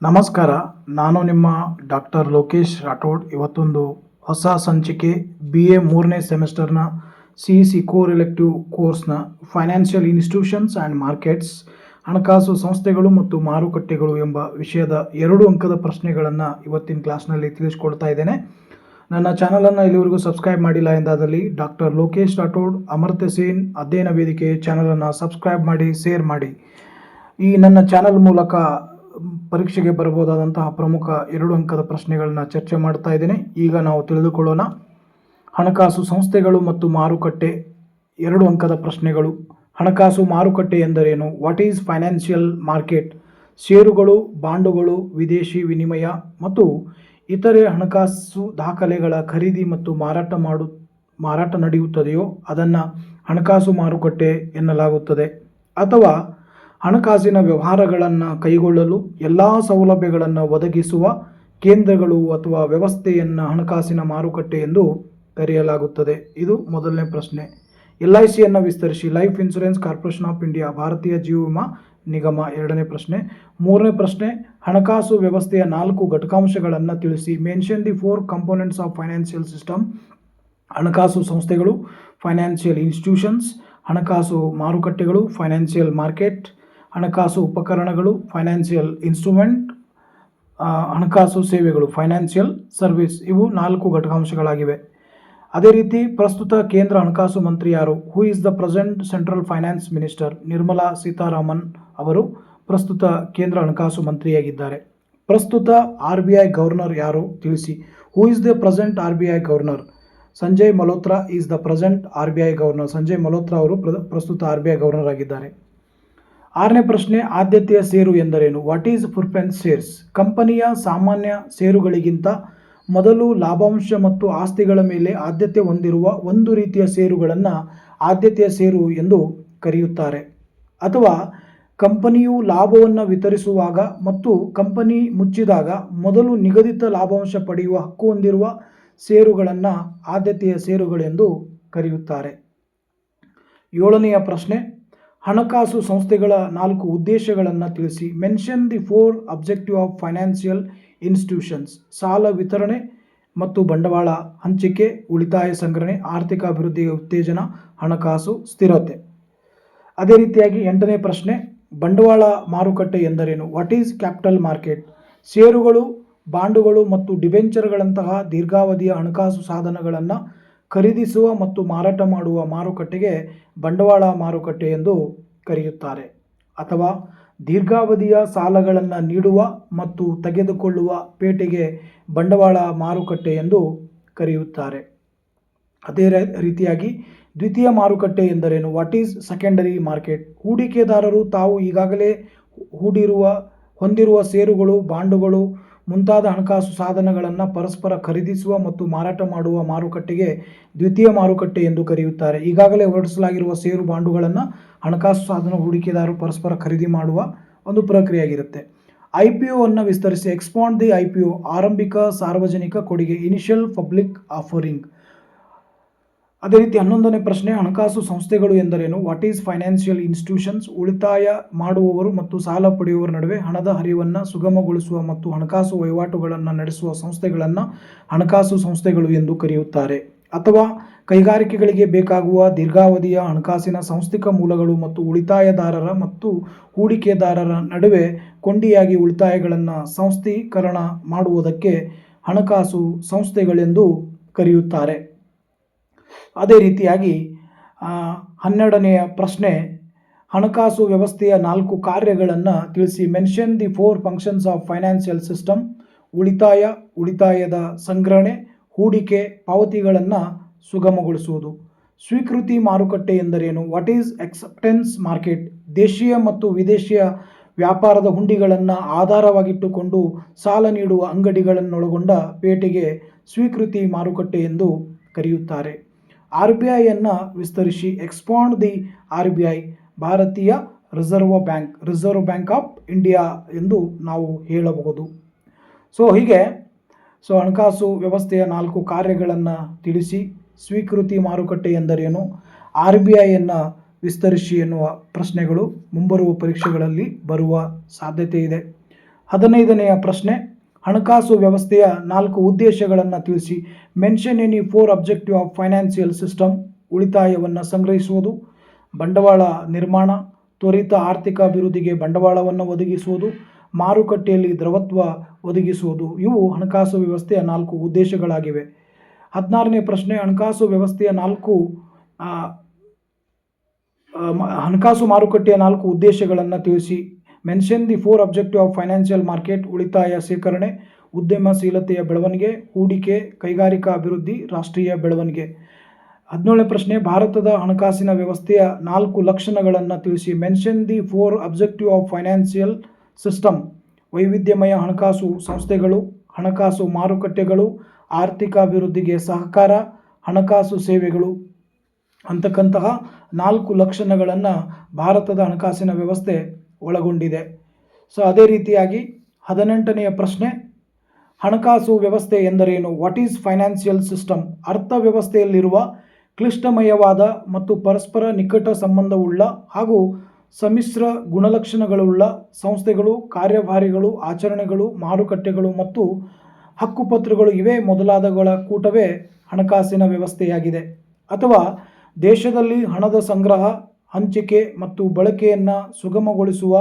ನಮಸ್ಕಾರ. ನಾನು ನಿಮ್ಮ ಡಾಕ್ಟರ್ ಲೋಕೇಶ್ ರಾಠೋಡ್. ಇವತ್ತೊಂದು ಹೊಸ ಸಂಚಿಕೆ BA 3ನೇ ಸೆಮಿಸ್ಟರ್ನ CEC ಕೋರ್ ಎಲೆಕ್ಟಿವ್ ಕೋರ್ಸ್ನ ಫೈನಾನ್ಷಿಯಲ್ ಇನ್ಸ್ಟಿಟ್ಯೂಷನ್ಸ್ ಆ್ಯಂಡ್ ಮಾರ್ಕೆಟ್ಸ್, ಹಣಕಾಸು ಸಂಸ್ಥೆಗಳು ಮತ್ತು ಮಾರುಕಟ್ಟೆಗಳು ಎಂಬ ವಿಷಯದ 2 ಅಂಕದ ಪ್ರಶ್ನೆಗಳನ್ನು ಇವತ್ತಿನ ಕ್ಲಾಸ್ನಲ್ಲಿ ತಿಳಿಸ್ಕೊಡ್ತಾ ಇದ್ದೇನೆ. ನನ್ನ ಚಾನಲನ್ನು ಇಲ್ಲಿವರೆಗೂ ಸಬ್ಸ್ಕ್ರೈಬ್ ಮಾಡಿಲ್ಲ ಎಂದಾದಲ್ಲಿ ಡಾಕ್ಟರ್ ಲೋಕೇಶ್ ರಾಠೋಡ್ ಅಮರ್ತ್ಯ ಸೇನ್ ಅಧ್ಯಯನ ವೇದಿಕೆ ಚಾನಲನ್ನು ಸಬ್ಸ್ಕ್ರೈಬ್ ಮಾಡಿ, ಶೇರ್ ಮಾಡಿ. ಈ ನನ್ನ ಚಾನಲ್ ಮೂಲಕ ಪರೀಕ್ಷೆಗೆ ಬರಬಹುದಾದಂತಹ ಪ್ರಮುಖ 2 ಅಂಕದ ಪ್ರಶ್ನೆಗಳನ್ನ ಚರ್ಚೆ ಮಾಡ್ತಾ ಇದ್ದೇನೆ. ಈಗ ನಾವು ತಿಳಿದುಕೊಳ್ಳೋಣ. ಹಣಕಾಸು ಸಂಸ್ಥೆಗಳು ಮತ್ತು ಮಾರುಕಟ್ಟೆ, 2 ಅಂಕದ ಪ್ರಶ್ನೆಗಳು. ಹಣಕಾಸು ಮಾರುಕಟ್ಟೆ ಎಂದರೇನು? What is financial market? ಷೇರುಗಳು, ಬಾಂಡುಗಳು, ವಿದೇಶಿ ವಿನಿಮಯ ಮತ್ತು ಇತರೆ ಹಣಕಾಸು ದಾಖಲೆಗಳ ಖರೀದಿ ಮತ್ತು ಮಾರಾಟ ನಡೆಯುತ್ತದೆಯೋ ಅದನ್ನು ಹಣಕಾಸು ಮಾರುಕಟ್ಟೆ ಎನ್ನಲಾಗುತ್ತದೆ. ಅಥವಾ ಹಣಕಾಸಿನ ವ್ಯವಹಾರಗಳನ್ನು ಕೈಗೊಳ್ಳಲು ಎಲ್ಲ ಸೌಲಭ್ಯಗಳನ್ನು ಒದಗಿಸುವ ಕೇಂದ್ರಗಳು ಅಥವಾ ವ್ಯವಸ್ಥೆಯನ್ನು ಹಣಕಾಸಿನ ಮಾರುಕಟ್ಟೆ ಎಂದು ಕರೆಯಲಾಗುತ್ತದೆ. ಇದು ಮೊದಲನೇ ಪ್ರಶ್ನೆ. LICಯನ್ನು ವಿಸ್ತರಿಸಿ. Life insurance corporation of India, ಭಾರತೀಯ ಜೀವ ವಿಮಾ ನಿಗಮ. 2ನೇ ಪ್ರಶ್ನೆ. 3ನೇ ಪ್ರಶ್ನೆ. ಹಣಕಾಸು ವ್ಯವಸ್ಥೆಯ 4 ಘಟಕಾಂಶಗಳನ್ನು ತಿಳಿಸಿ. Mention the 4 components of financial system. ಹಣಕಾಸು ಸಂಸ್ಥೆಗಳು, ಫೈನಾನ್ಷಿಯಲ್ ಇನ್ಸ್ಟಿಟ್ಯೂಷನ್ಸ್. ಹಣಕಾಸು ಮಾರುಕಟ್ಟೆಗಳು, ಫೈನಾನ್ಷಿಯಲ್ ಮಾರ್ಕೆಟ್. ಹಣಕಾಸು ಉಪಕರಣಗಳು, ಫೈನಾನ್ಷಿಯಲ್ ಇನ್ಸ್ಟ್ರೂಮೆಂಟ್. ಹಣಕಾಸು ಸೇವೆಗಳು, ಫೈನಾನ್ಷಿಯಲ್ ಸರ್ವಿಸ್. ಇವು 4 ಘಟಕಾಂಶಗಳಾಗಿವೆ. ಅದೇ ರೀತಿ ಪ್ರಸ್ತುತ ಕೇಂದ್ರ ಹಣಕಾಸು ಮಂತ್ರಿ ಯಾರು? Who is the present central finance minister? Nirmala Sitharaman ಅವರು ಪ್ರಸ್ತುತ ಕೇಂದ್ರ ಹಣಕಾಸು ಮಂತ್ರಿಯಾಗಿದ್ದಾರೆ. ಪ್ರಸ್ತುತ RBI ಗವರ್ನರ್ ಯಾರು ತಿಳಿಸಿ. Who is the present RBI governor? Sanjay Malhotra is the present RBI governor. Sanjay Malhotra ಅವರು ಪ್ರಸ್ತುತ RBI ಗವರ್ನರ್ ಆಗಿದ್ದಾರೆ. 6ನೇ ಪ್ರಶ್ನೆ. ಆದ್ಯತೆಯ ಷೇರು ಎಂದರೇನು? What is preference shares? ಕಂಪನಿಯ ಸಾಮಾನ್ಯ ಷೇರುಗಳಿಗಿಂತ ಮೊದಲು ಲಾಭಾಂಶ ಮತ್ತು ಆಸ್ತಿಗಳ ಮೇಲೆ ಆದ್ಯತೆ ಹೊಂದಿರುವ ಒಂದು ರೀತಿಯ ಷೇರುಗಳನ್ನು ಆದ್ಯತೆಯ ಷೇರು ಎಂದು ಕರೆಯುತ್ತಾರೆ. ಅಥವಾ ಕಂಪನಿಯು ಲಾಭವನ್ನು ವಿತರಿಸುವಾಗ ಮತ್ತು ಕಂಪನಿ ಮುಚ್ಚಿದಾಗ ಮೊದಲು ನಿಗದಿತ ಲಾಭಾಂಶ ಪಡೆಯುವ ಹಕ್ಕು ಹೊಂದಿರುವ ಷೇರುಗಳನ್ನು ಆದ್ಯತೆಯ ಷೇರುಗಳೆಂದು ಕರೆಯುತ್ತಾರೆ. 7ನೆಯ ಪ್ರಶ್ನೆ. ಹಣಕಾಸು ಸಂಸ್ಥೆಗಳ 4 ಉದ್ದೇಶಗಳನ್ನು ತಿಳಿಸಿ. Mention the 4 objective of financial institutions. ಸಾಲ ವಿತರಣೆ ಮತ್ತು ಬಂಡವಾಳ ಹಂಚಿಕೆ, ಉಳಿತಾಯ ಸಂಗ್ರಹಣೆ, ಆರ್ಥಿಕ ಅಭಿವೃದ್ಧಿಗೆ ಉತ್ತೇಜನ, ಹಣಕಾಸು ಸ್ಥಿರತೆ. ಅದೇ ರೀತಿಯಾಗಿ 8ನೇ ಪ್ರಶ್ನೆ. ಬಂಡವಾಳ ಮಾರುಕಟ್ಟೆ ಎಂದರೇನು? What is capital market? ಷೇರುಗಳು, ಬಾಂಡುಗಳು ಮತ್ತು ಡಿಬೆಂಚರ್ಗಳಂತಹ ದೀರ್ಘಾವಧಿಯ ಹಣಕಾಸು ಸಾಧನಗಳನ್ನು ಖರೀದಿಸುವ ಮತ್ತು ಮಾರಾಟ ಮಾಡುವ ಮಾರುಕಟ್ಟೆಗೆ ಬಂಡವಾಳ ಮಾರುಕಟ್ಟೆ ಎಂದು ಕರೆಯುತ್ತಾರೆ. ಅಥವಾ ದೀರ್ಘಾವಧಿಯ ಸಾಲಗಳನ್ನು ನೀಡುವ ಮತ್ತು ತೆಗೆದುಕೊಳ್ಳುವ ಪೇಟೆಗೆ ಬಂಡವಾಳ ಮಾರುಕಟ್ಟೆ ಎಂದು ಕರೆಯುತ್ತಾರೆ. ಅದೇ ರೀತಿಯಾಗಿ ದ್ವಿತೀಯ ಮಾರುಕಟ್ಟೆ ಎಂದರೇನು? What is secondary market? ಹೂಡಿಕೆದಾರರು ತಾವು ಈಗಾಗಲೇ ಹೊಂದಿರುವ ಷೇರುಗಳು, ಬಾಂಡುಗಳು ಮುಂತಾದ ಹಣಕಾಸು ಸಾಧನಗಳನ್ನು ಪರಸ್ಪರ ಖರೀದಿಸುವ ಮತ್ತು ಮಾರಾಟ ಮಾಡುವ ಮಾರುಕಟ್ಟೆಗೆ ದ್ವಿತೀಯ ಮಾರುಕಟ್ಟೆ ಎಂದು ಕರೆಯುತ್ತಾರೆ. ಈಗಾಗಲೇ ಹೊರಡಿಸಲಾಗಿರುವ ಷೇರು, ಬಾಂಡುಗಳನ್ನು ಹಣಕಾಸು ಸಾಧನ ಹೂಡಿಕೆದಾರರು ಪರಸ್ಪರ ಖರೀದಿ ಮಾಡುವ ಒಂದು ಪ್ರಕ್ರಿಯೆಯಾಗಿರುತ್ತೆ. IPOವನ್ನು ವಿಸ್ತರಿಸಿ. Expand the IPO. ಆರಂಭಿಕ ಸಾರ್ವಜನಿಕ ಕೊಡುಗೆ, ಇನಿಷಿಯಲ್ ಪಬ್ಲಿಕ್ ಆಫರಿಂಗ್. ಅದೇ ರೀತಿ 11ನೇ ಪ್ರಶ್ನೆ. ಹಣಕಾಸು ಸಂಸ್ಥೆಗಳು ಎಂದರೇನು? What is financial institutions? ಉಳಿತಾಯ ಮಾಡುವವರು ಮತ್ತು ಸಾಲ ಪಡೆಯುವವರ ನಡುವೆ ಹಣದ ಹರಿವನ್ನು ಸುಗಮಗೊಳಿಸುವ ಮತ್ತು ಹಣಕಾಸು ವಹಿವಾಟುಗಳನ್ನು ನಡೆಸುವ ಸಂಸ್ಥೆಗಳನ್ನು ಹಣಕಾಸು ಸಂಸ್ಥೆಗಳು ಎಂದು ಕರೆಯುತ್ತಾರೆ. ಅಥವಾ ಕೈಗಾರಿಕೆಗಳಿಗೆ ಬೇಕಾಗುವ ದೀರ್ಘಾವಧಿಯ ಹಣಕಾಸಿನ ಸಾಂಸ್ಥಿಕ ಮೂಲಗಳು ಮತ್ತು ಉಳಿತಾಯದಾರರ ಮತ್ತು ಹೂಡಿಕೆದಾರರ ನಡುವೆ ಕೊಂಡಿಯಾಗಿ ಉಳಿತಾಯಗಳನ್ನು ಸಂಸ್ಥೀಕರಣ ಮಾಡುವುದಕ್ಕೆ ಹಣಕಾಸು ಸಂಸ್ಥೆಗಳೆಂದು ಕರೆಯುತ್ತಾರೆ. ಅದೇ ರೀತಿಯಾಗಿ 12ನೆಯ ಪ್ರಶ್ನೆ. ಹಣಕಾಸು ವ್ಯವಸ್ಥೆಯ 4 ಕಾರ್ಯಗಳನ್ನು ತಿಳಿಸಿ. Mention the 4 functions of financial system. ಉಳಿತಾಯದ ಸಂಗ್ರಹಣೆ, ಹೂಡಿಕೆ, ಪಾವತಿಗಳನ್ನು ಸುಗಮಗೊಳಿಸುವುದು. ಸ್ವೀಕೃತಿ ಮಾರುಕಟ್ಟೆ ಎಂದರೇನು? What is acceptance market? ದೇಶೀಯ ಮತ್ತು ವಿದೇಶಿಯ ವ್ಯಾಪಾರದ ಹುಂಡಿಗಳನ್ನು ಆಧಾರವಾಗಿಟ್ಟುಕೊಂಡು ಸಾಲ ನೀಡುವ ಅಂಗಡಿಗಳನ್ನೊಳಗೊಂಡ ಪೇಟೆಗೆ ಸ್ವೀಕೃತಿ ಮಾರುಕಟ್ಟೆ ಎಂದು ಕರೆಯುತ್ತಾರೆ. RBIಯನ್ನು ವಿಸ್ತರಿಸಿ. Expand the RBI. ಭಾರತೀಯ ರಿಸರ್ವ್ ಬ್ಯಾಂಕ್ ಆಫ್ ಇಂಡಿಯಾ ಎಂದು ನಾವು ಹೇಳಬಹುದು. ಹೀಗೆ ಹಣಕಾಸು ವ್ಯವಸ್ಥೆಯ 4 ಕಾರ್ಯಗಳನ್ನು ತಿಳಿಸಿ. ಸ್ವೀಕೃತಿ ಮಾರುಕಟ್ಟೆ ಎಂದರೇನು? RBIಯನ್ನು ವಿಸ್ತರಿಸಿ ಎನ್ನುವ ಪ್ರಶ್ನೆಗಳು ಮುಂಬರುವ ಪರೀಕ್ಷೆಗಳಲ್ಲಿ ಬರುವ ಸಾಧ್ಯತೆ ಇದೆ. 15ನೆಯ ಪ್ರಶ್ನೆ, ಹಣಕಾಸು ವ್ಯವಸ್ಥೆಯ 4 ಉದ್ದೇಶಗಳನ್ನು ತಿಳಿಸಿ. Mention any 4 objective of financial system. ಉಳಿತಾಯವನ್ನು ಸಂಗ್ರಹಿಸುವುದು, ಬಂಡವಾಳ ನಿರ್ಮಾಣ, ತ್ವರಿತ ಆರ್ಥಿಕ ಅಭಿವೃದ್ಧಿಗೆ ಬಂಡವಾಳವನ್ನು ಒದಗಿಸುವುದು, ಮಾರುಕಟ್ಟೆಯಲ್ಲಿ ದ್ರವತ್ವ ಒದಗಿಸುವುದು. ಇವು ಹಣಕಾಸು ವ್ಯವಸ್ಥೆಯ 4 ಉದ್ದೇಶಗಳಾಗಿವೆ. 16ನೇ ಪ್ರಶ್ನೆ, ಹಣಕಾಸು ವ್ಯವಸ್ಥೆಯ ಹಣಕಾಸು ಮಾರುಕಟ್ಟೆಯ 4 ಉದ್ದೇಶಗಳನ್ನು ತಿಳಿಸಿ. Mention the 4 objective of financial market. ಉಳಿತಾಯ ಶೇಖರಣೆ, ಉದ್ಯಮಶೀಲತೆಯ ಬೆಳವಣಿಗೆ, ಹೂಡಿಕೆ, ಕೈಗಾರಿಕಾ ಅಭಿವೃದ್ಧಿ, ರಾಷ್ಟ್ರೀಯ ಬೆಳವಣಿಗೆ. 17ನೇ ಪ್ರಶ್ನೆ, ಭಾರತದ ಹಣಕಾಸಿನ ವ್ಯವಸ್ಥೆಯ 4 ಲಕ್ಷಣಗಳನ್ನು ತಿಳಿಸಿ. Mention the 4 objective of financial system. ವೈವಿಧ್ಯಮಯ ಹಣಕಾಸು ಸಂಸ್ಥೆಗಳು, ಹಣಕಾಸು ಮಾರುಕಟ್ಟೆಗಳು, ಆರ್ಥಿಕ ಅಭಿವೃದ್ಧಿಗೆ ಸಹಕಾರ, ಹಣಕಾಸು ಸೇವೆಗಳು ಅಂತಕ್ಕಂತಹ 4 ಲಕ್ಷಣಗಳನ್ನು ಭಾರತದ ಹಣಕಾಸಿನ ವ್ಯವಸ್ಥೆ ಒಳಗೊಂಡಿದೆ. ಸೊ ಅದೇ ರೀತಿಯಾಗಿ 18ನೆಯ ಪ್ರಶ್ನೆ, ಹಣಕಾಸು ವ್ಯವಸ್ಥೆ ಎಂದರೇನು? What is financial system? ಅರ್ಥವ್ಯವಸ್ಥೆಯಲ್ಲಿರುವ ಕ್ಲಿಷ್ಟಮಯವಾದ ಮತ್ತು ಪರಸ್ಪರ ನಿಕಟ ಸಂಬಂಧವುಳ್ಳ ಹಾಗೂ ಸಮ್ಮಿಶ್ರ ಗುಣಲಕ್ಷಣಗಳುಳ್ಳ ಸಂಸ್ಥೆಗಳು, ಕಾರ್ಯಭಾರಿಗಳು, ಆಚರಣೆಗಳು, ಮಾರುಕಟ್ಟೆಗಳು ಮತ್ತು ಹಕ್ಕುಪತ್ರಗಳು ಇವೇ ಮೊದಲಾದವುಗಳ ಕೂಟವೇ ಹಣಕಾಸಿನ ವ್ಯವಸ್ಥೆಯಾಗಿದೆ. ಅಥವಾ ದೇಶದಲ್ಲಿ ಹಣದ ಸಂಗ್ರಹ, ಹಂಚಿಕೆ ಮತ್ತು ಬಳಕೆಯನ್ನು ಸುಗಮಗೊಳಿಸುವ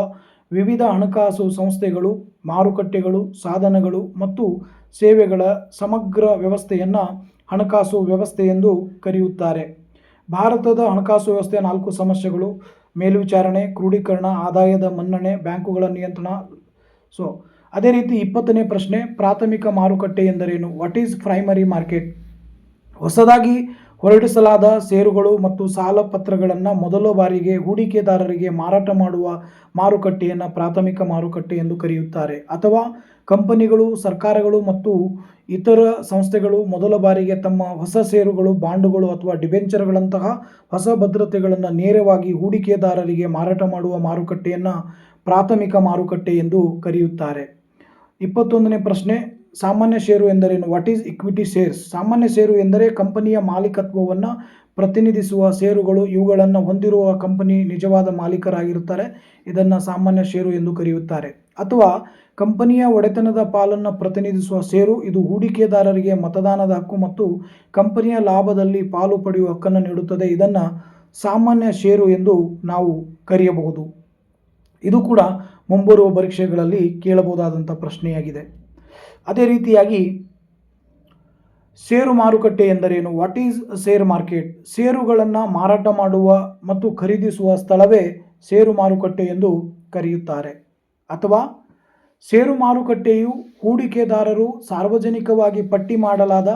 ವಿವಿಧ ಹಣಕಾಸು ಸಂಸ್ಥೆಗಳು, ಮಾರುಕಟ್ಟೆಗಳು, ಸಾಧನಗಳು ಮತ್ತು ಸೇವೆಗಳ ಸಮಗ್ರ ವ್ಯವಸ್ಥೆಯನ್ನು ಹಣಕಾಸು ವ್ಯವಸ್ಥೆ ಎಂದು ಕರೆಯುತ್ತಾರೆ. ಭಾರತದ ಹಣಕಾಸು ವ್ಯವಸ್ಥೆಯ 4 ಸಮಸ್ಯೆಗಳು: ಮೇಲ್ವಿಚಾರಣೆ, ಕ್ರೋಢೀಕರಣ, ಆದಾಯದ ಮನ್ನಣೆ, ಬ್ಯಾಂಕುಗಳ ನಿಯಂತ್ರಣ. ಸೊ ಅದೇ ರೀತಿ 20ನೇ ಪ್ರಶ್ನೆ, ಪ್ರಾಥಮಿಕ ಮಾರುಕಟ್ಟೆ ಎಂದರೇನು? What is primary market? ಹೊಸದಾಗಿ ಹೊರಡಿಸಲಾದ ಷೇರುಗಳು ಮತ್ತು ಸಾಲ ಪತ್ರಗಳನ್ನು ಮೊದಲ ಬಾರಿಗೆ ಹೂಡಿಕೆದಾರರಿಗೆ ಮಾರಾಟ ಮಾಡುವ ಮಾರುಕಟ್ಟೆಯನ್ನು ಪ್ರಾಥಮಿಕ ಮಾರುಕಟ್ಟೆ ಎಂದು ಕರೆಯುತ್ತಾರೆ. ಅಥವಾ ಕಂಪನಿಗಳು, ಸರ್ಕಾರಗಳು ಮತ್ತು ಇತರ ಸಂಸ್ಥೆಗಳು ಮೊದಲ ಬಾರಿಗೆ ತಮ್ಮ ಹೊಸ ಷೇರುಗಳು, ಬಾಂಡುಗಳು ಅಥವಾ ಡಿಬೆಂಚರ್ಗಳಂತಹ ಹೊಸ ಭದ್ರತೆಗಳನ್ನು ನೇರವಾಗಿ ಹೂಡಿಕೆದಾರರಿಗೆ ಮಾರಾಟ ಮಾಡುವ ಮಾರುಕಟ್ಟೆಯನ್ನು ಪ್ರಾಥಮಿಕ ಮಾರುಕಟ್ಟೆ ಎಂದು ಕರೆಯುತ್ತಾರೆ. 21ನೇ ಪ್ರಶ್ನೆ, ಸಾಮಾನ್ಯ ಷೇರು ಎಂದರೇನು? What is equity shares? ಸಾಮಾನ್ಯ ಷೇರು ಎಂದರೆ ಕಂಪನಿಯ ಮಾಲೀಕತ್ವವನ್ನು ಪ್ರತಿನಿಧಿಸುವ ಷೇರುಗಳು. ಇವುಗಳನ್ನು ಹೊಂದಿರುವ ಕಂಪನಿ ನಿಜವಾದ ಮಾಲೀಕರಾಗಿರುತ್ತಾರೆ. ಇದನ್ನು ಸಾಮಾನ್ಯ ಷೇರು ಎಂದು ಕರೆಯುತ್ತಾರೆ. ಅಥವಾ ಕಂಪನಿಯ ಒಡೆತನದ ಪಾಲನ್ನು ಪ್ರತಿನಿಧಿಸುವ ಷೇರು. ಇದು ಹೂಡಿಕೆದಾರರಿಗೆ ಮತದಾನದ ಹಕ್ಕು ಮತ್ತು ಕಂಪನಿಯ ಲಾಭದಲ್ಲಿ ಪಾಲು ಪಡೆಯುವ ಹಕ್ಕನ್ನು ನೀಡುತ್ತದೆ. ಇದನ್ನು ಸಾಮಾನ್ಯ ಷೇರು ಎಂದು ನಾವು ಕರೆಯಬಹುದು. ಇದು ಕೂಡ ಮುಂಬರುವ ಪರೀಕ್ಷೆಗಳಲ್ಲಿ ಕೇಳಬಹುದಾದಂಥ ಪ್ರಶ್ನೆಯಾಗಿದೆ. ಅದೇ ರೀತಿಯಾಗಿ ಷೇರು ಮಾರುಕಟ್ಟೆ ಎಂದರೇನು? What is share market? ಷೇರುಗಳನ್ನು ಮಾರಾಟ ಮಾಡುವ ಮತ್ತು ಖರೀದಿಸುವ ಸ್ಥಳವೇ ಷೇರು ಮಾರುಕಟ್ಟೆ ಎಂದು ಕರೆಯುತ್ತಾರೆ. ಅಥವಾ ಷೇರು ಮಾರುಕಟ್ಟೆಯು ಹೂಡಿಕೆದಾರರು ಸಾರ್ವಜನಿಕವಾಗಿ ಪಟ್ಟಿ ಮಾಡಲಾದ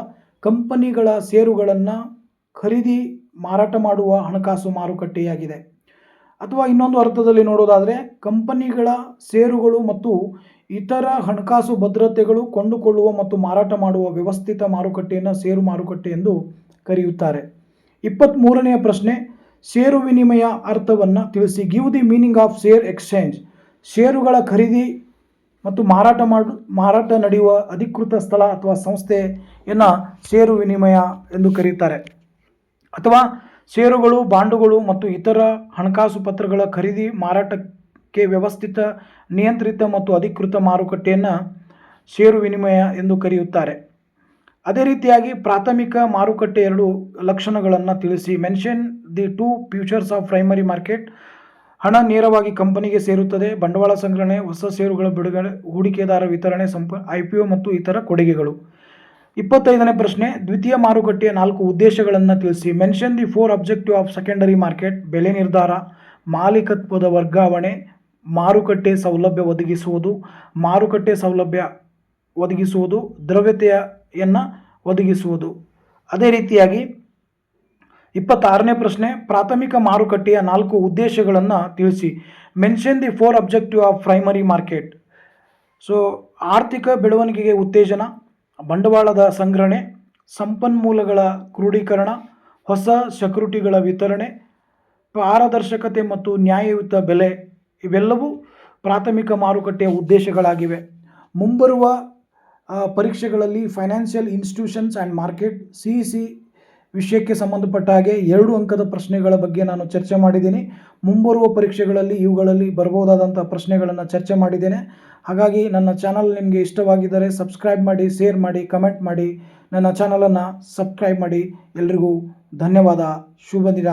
ಕಂಪನಿಗಳ ಷೇರುಗಳನ್ನು ಖರೀದಿ ಮಾರಾಟ ಮಾಡುವ ಹಣಕಾಸು ಮಾರುಕಟ್ಟೆಯಾಗಿದೆ. ಅಥವಾ ಇನ್ನೊಂದು ಅರ್ಥದಲ್ಲಿ ನೋಡೋದಾದರೆ, ಕಂಪನಿಗಳ ಷೇರುಗಳು ಮತ್ತು ಇತರ ಹಣಕಾಸು ಭದ್ರತೆಗಳು ಕೊಂಡುಕೊಳ್ಳುವ ಮತ್ತು ಮಾರಾಟ ಮಾಡುವ ವ್ಯವಸ್ಥಿತ ಮಾರುಕಟ್ಟೆಯನ್ನು ಷೇರು ಮಾರುಕಟ್ಟೆ ಎಂದು ಕರೆಯುತ್ತಾರೆ. 23ನೇ ಪ್ರಶ್ನೆ, ಷೇರು ವಿನಿಮಯ ಅರ್ಥವನ್ನು ತಿಳಿಸಿ. Give the meaning of share exchange. ಷೇರುಗಳ ಖರೀದಿ ಮತ್ತು ಮಾರಾಟ ನಡೆಯುವ ಅಧಿಕೃತ ಸ್ಥಳ ಅಥವಾ ಸಂಸ್ಥೆಯನ್ನು ಷೇರು ವಿನಿಮಯ ಎಂದು ಕರೆಯುತ್ತಾರೆ. ಅಥವಾ ಷೇರುಗಳು, ಬಾಂಡುಗಳು ಮತ್ತು ಇತರ ಹಣಕಾಸು ಪತ್ರಗಳ ಖರೀದಿ ಮಾರಾಟಕ್ಕೆ ವ್ಯವಸ್ಥಿತ, ನಿಯಂತ್ರಿತ ಮತ್ತು ಅಧಿಕೃತ ಮಾರುಕಟ್ಟೆಯನ್ನು ಷೇರು ವಿನಿಮಯ ಎಂದು ಕರೆಯುತ್ತಾರೆ. ಅದೇ ರೀತಿಯಾಗಿ ಪ್ರಾಥಮಿಕ ಮಾರುಕಟ್ಟೆ 2 ಲಕ್ಷಣಗಳನ್ನು ತಿಳಿಸಿ. Mention the 2 features of primary market. ಹಣ ನೇರವಾಗಿ ಕಂಪನಿಗೆ ಸೇರುತ್ತದೆ. ಬಂಡವಾಳ ಸಂಗ್ರಹಣೆ, ಹೊಸ ಷೇರುಗಳ ಬಿಡುಗಡೆ, ಹೂಡಿಕೆದಾರ ವಿತರಣೆ, IPO ಮತ್ತು ಇತರ ಕೊಡುಗೆಗಳು. 25ನೇ ಪ್ರಶ್ನೆ, ದ್ವಿತೀಯ ಮಾರುಕಟ್ಟೆಯ 4 ಉದ್ದೇಶಗಳನ್ನು ತಿಳಿಸಿ. Mention the 4 objective of secondary market. ಬೆಲೆ ನಿರ್ಧಾರ, ಮಾಲೀಕತ್ವದ ವರ್ಗಾವಣೆ, ಮಾರುಕಟ್ಟೆ ಸೌಲಭ್ಯ ಒದಗಿಸುವುದು, ಮಾರುಕಟ್ಟೆ ಸೌಲಭ್ಯ ಒದಗಿಸುವುದು, ದ್ರವ್ಯತೆಯನ್ನು ಒದಗಿಸುವುದು. ಅದೇ ರೀತಿಯಾಗಿ 26ನೇ ಪ್ರಶ್ನೆ, ಪ್ರಾಥಮಿಕ ಮಾರುಕಟ್ಟೆಯ 4 ಉದ್ದೇಶಗಳನ್ನು ತಿಳಿಸಿ. Mention the 4 objective of primary market. So ಆರ್ಥಿಕ ಬೆಳವಣಿಗೆಗೆ ಉತ್ತೇಜನ, ಬಂಡವಾಳದ ಸಂಗ್ರಹಣೆ, ಸಂಪನ್ಮೂಲಗಳ ಕ್ರೋಢೀಕರಣ, ಹೊಸ ಸೆಕ್ಯುರಿಟಿಗಳ ವಿತರಣೆ, ಪಾರದರ್ಶಕತೆ ಮತ್ತು ನ್ಯಾಯಯುತ ಬೆಲೆ. ಇವೆಲ್ಲವೂ ಪ್ರಾಥಮಿಕ ಮಾರುಕಟ್ಟೆಯ ಉದ್ದೇಶಗಳಾಗಿವೆ. ಮುಂಬರುವ ಪರೀಕ್ಷೆಗಳಲ್ಲಿ financial institutions and market, CEC ವಿಷಯಕ್ಕೆ ಸಂಬಂಧಪಟ್ಟ ಹಾಗೆ 2 ಅಂಕದ ಪ್ರಶ್ನೆಗಳ ಬಗ್ಗೆ ನಾನು ಚರ್ಚೆ ಮಾಡಿದ್ದೀನಿ. ಮುಂಬರುವ ಪರೀಕ್ಷೆಗಳಲ್ಲಿ ಇವುಗಳಲ್ಲಿ ಬರಬಹುದಾದಂಥ ಪ್ರಶ್ನೆಗಳನ್ನು ಚರ್ಚೆ ಮಾಡಿದ್ದೇನೆ. ಹಾಗಾಗಿ ನನ್ನ ಚಾನಲ್ ನಿಮಗೆ ಇಷ್ಟವಾಗಿದ್ದರೆ ಸಬ್ಸ್ಕ್ರೈಬ್ ಮಾಡಿ, ಶೇರ್ ಮಾಡಿ, ಕಮೆಂಟ್ ಮಾಡಿ. ನನ್ನ ಚಾನಲನ್ನು ಸಬ್ಸ್ಕ್ರೈಬ್ ಮಾಡಿ. ಎಲ್ರಿಗೂ ಧನ್ಯವಾದ. ಶುಭ ದಿನ.